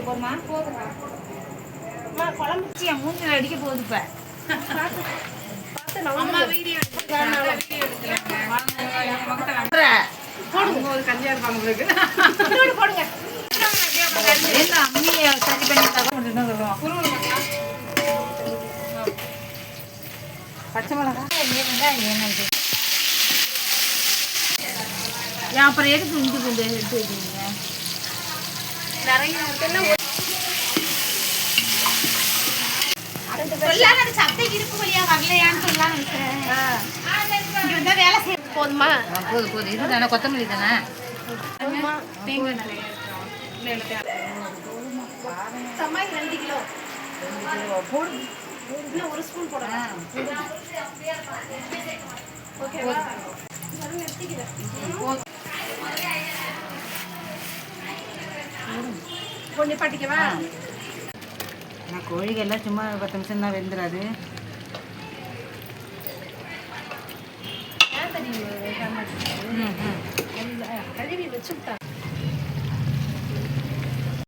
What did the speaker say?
போதுமா? குழம்பு என் மூஞ்சில் அடிக்க போகுது இப்ப. அம்மா வீடியோ போடுங்க. ஒரு கஞ்சியா இருப்பாங்க உங்களுக்கு. போடுங்க. என்ன அம்மியை சரி பண்ணி தகவல் சொல்லுவோம். பச்சை மிளகா அப்புறம் எதுக்கு இஞ்சி பூண்டு எடுத்து வைக்கிறீங்க? நிறைய சத்தைக்கு இருக்கு வழியா வரலையான்னு சொல்லலாம் வேலை செய்ய போதுமா? போதும் இது தானே கொத்தமல்லி தானே தேங்காய் நிறைய சமையல் 2 கிலோ போடு. இன்னும் 1 ஸ்பூன் போடலாம். ஓகேவா? கொஞ்சம் பாட்டிக்கவா? நான் கோழிகள்லாம் சும்மா 10 நிமிஷம் தான் வெந்துடாது. கழுவி வச்சுட்டா